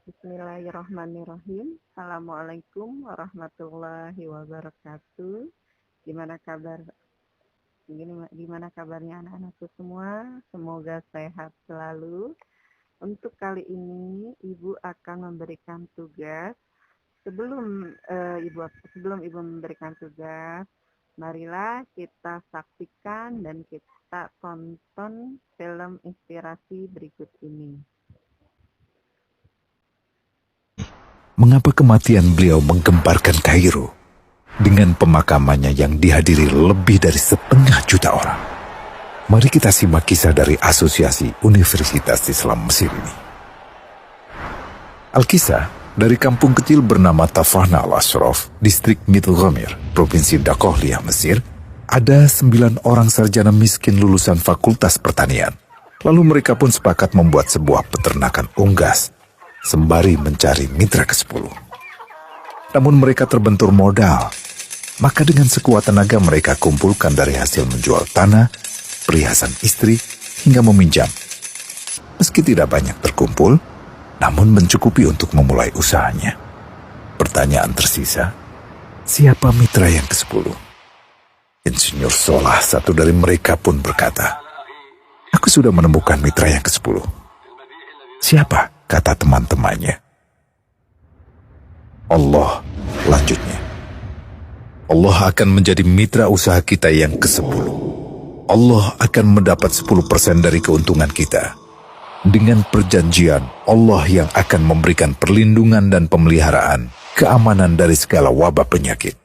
Bismillahirrahmanirrahim. Assalamualaikum warahmatullahi wabarakatuh. Gimana kabar? Gimana kabarnya anak-anakku semua? Semoga sehat selalu. Untuk kali ini Ibu akan memberikan tugas. Sebelum Ibu memberikan tugas, marilah kita saksikan dan kita tonton film inspirasi berikut ini. Mengapa kematian beliau menggemparkan Kairo dengan pemakamannya yang dihadiri lebih dari 1,5 juta orang? Mari kita simak kisah dari Asosiasi Universitas Islam Mesir ini. Al-Kisah dari kampung kecil bernama Tafahna al-Ashraf, distrik Middle Ghamir, provinsi Dakohliah, Mesir, ada 9 orang sarjana miskin lulusan Fakultas Pertanian. Lalu mereka pun sepakat membuat sebuah peternakan unggas sembari mencari mitra ke-10. Namun mereka terbentur modal, maka dengan sekuat tenaga mereka kumpulkan dari hasil menjual tanah, perhiasan istri, hingga meminjam. Meski tidak banyak terkumpul, namun mencukupi untuk memulai usahanya. Pertanyaan tersisa, siapa mitra yang ke-10? Insinyur Solah, satu dari mereka pun berkata, "Aku sudah menemukan mitra yang ke-10. Siapa?" kata teman-temannya. Allah, lanjutnya. Allah akan menjadi mitra usaha kita yang ke-10. Allah akan mendapat 10% dari keuntungan kita. Dengan perjanjian, Allah yang akan memberikan perlindungan dan pemeliharaan, keamanan dari segala wabah penyakit.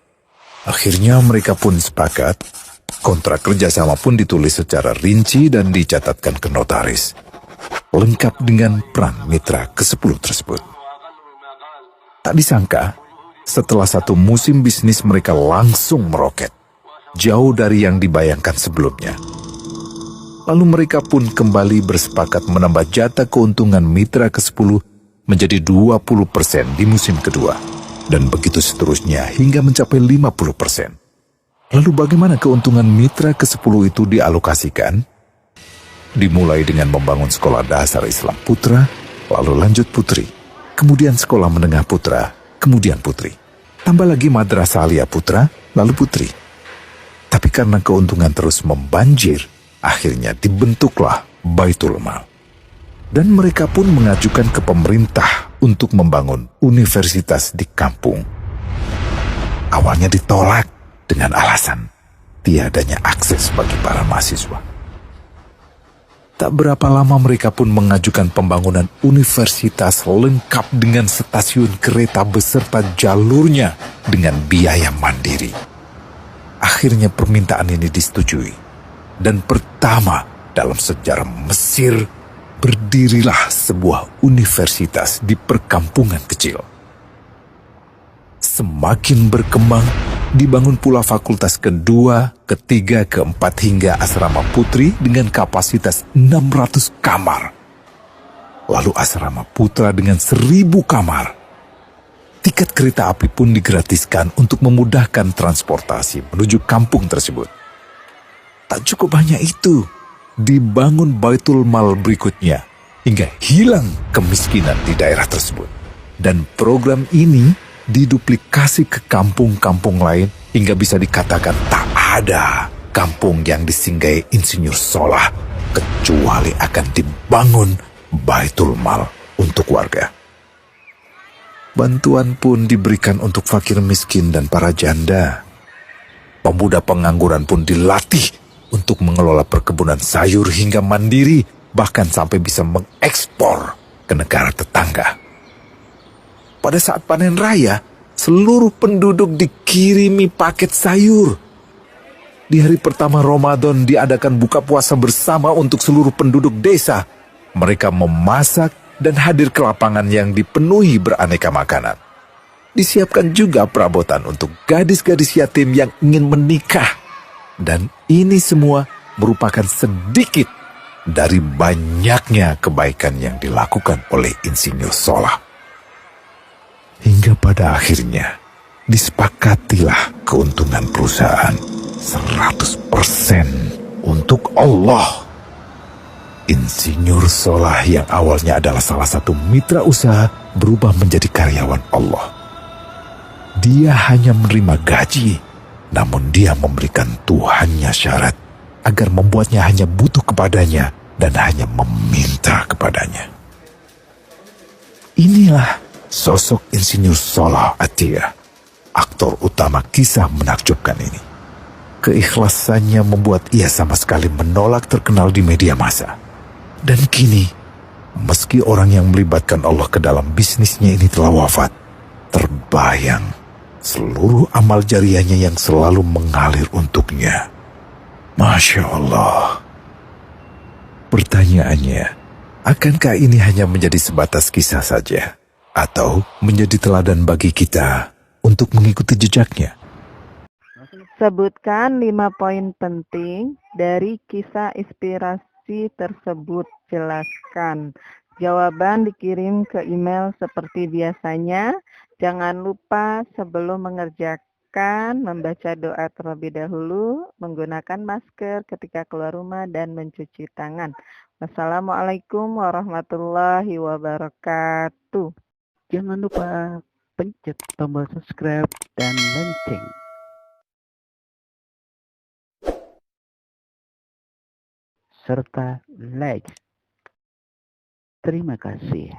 Akhirnya mereka pun sepakat. Kontrak kerjasama pun ditulis secara rinci dan dicatatkan ke notaris, lengkap dengan peran mitra ke-10 tersebut. Tak disangka, setelah 1 musim bisnis mereka langsung meroket, jauh dari yang dibayangkan sebelumnya. Lalu mereka pun kembali bersepakat menambah jatah keuntungan mitra ke-10 menjadi 20% di musim kedua, dan begitu seterusnya hingga mencapai 50%. Lalu bagaimana keuntungan mitra ke-10 itu dialokasikan? Dimulai dengan membangun sekolah dasar Islam putra, lalu lanjut putri, kemudian sekolah menengah putra, kemudian putri. Tambah lagi madrasah aliyah putra, lalu putri. Tapi karena keuntungan terus membanjir, akhirnya dibentuklah Baitul Mal. Dan mereka pun mengajukan ke pemerintah untuk membangun universitas di kampung. Awalnya ditolak dengan alasan tiadanya akses bagi para mahasiswa. Tak berapa lama mereka pun mengajukan pembangunan universitas lengkap dengan stasiun kereta beserta jalurnya dengan biaya mandiri. Akhirnya permintaan ini disetujui. Dan pertama dalam sejarah Mesir, berdirilah sebuah universitas di perkampungan kecil. Semakin berkembang, dibangun pula fakultas kedua, ketiga, keempat hingga asrama putri dengan kapasitas 600 kamar. Lalu asrama putra dengan 1.000 kamar. Tiket kereta api pun digratiskan untuk memudahkan transportasi menuju kampung tersebut. Tak cukup hanya itu, dibangun Baitul Mal berikutnya hingga hilang kemiskinan di daerah tersebut. Dan program ini diduplikasi ke kampung-kampung lain hingga bisa dikatakan tak ada kampung yang disinggahi Insinyur Solah kecuali akan dibangun Baitul Mal untuk warga. Bantuan pun diberikan untuk fakir miskin dan para janda. Pemuda pengangguran pun dilatih untuk mengelola perkebunan sayur hingga mandiri, bahkan sampai bisa mengekspor ke negara tetangga. Pada saat panen raya, seluruh penduduk dikirimi paket sayur. Di hari pertama Ramadan diadakan buka puasa bersama untuk seluruh penduduk desa. Mereka memasak dan hadir ke lapangan yang dipenuhi beraneka makanan. Disiapkan juga perabotan untuk gadis-gadis yatim yang ingin menikah. Dan ini semua merupakan sedikit dari banyaknya kebaikan yang dilakukan oleh Insinyur Solah. Hingga pada akhirnya disepakatilah keuntungan perusahaan 100% untuk Allah. Insinyur Solah yang awalnya adalah salah satu mitra usaha berubah menjadi karyawan Allah. Dia hanya menerima gaji, namun dia memberikan Tuhannya syarat agar membuatnya hanya butuh kepadanya dan hanya meminta kepadanya. Inilah sosok Insinyur Solah Atiyah, aktor utama kisah menakjubkan ini. Keikhlasannya membuat ia sama sekali menolak terkenal di media massa. Dan kini, meski orang yang melibatkan Allah ke dalam bisnisnya ini telah wafat, terbayang seluruh amal jariahnya yang selalu mengalir untuknya. Masya Allah. Pertanyaannya, akankah ini hanya menjadi sebatas kisah saja? Atau menjadi teladan bagi kita untuk mengikuti jejaknya? Sebutkan 5 poin penting dari kisah inspirasi tersebut. Jelaskan. Jawaban dikirim ke email seperti biasanya. Jangan lupa sebelum mengerjakan membaca doa terlebih dahulu, menggunakan masker ketika keluar rumah dan mencuci tangan. Wassalamualaikum warahmatullahi wabarakatuh. Jangan lupa pencet tombol subscribe dan lonceng, serta like. Terima kasih.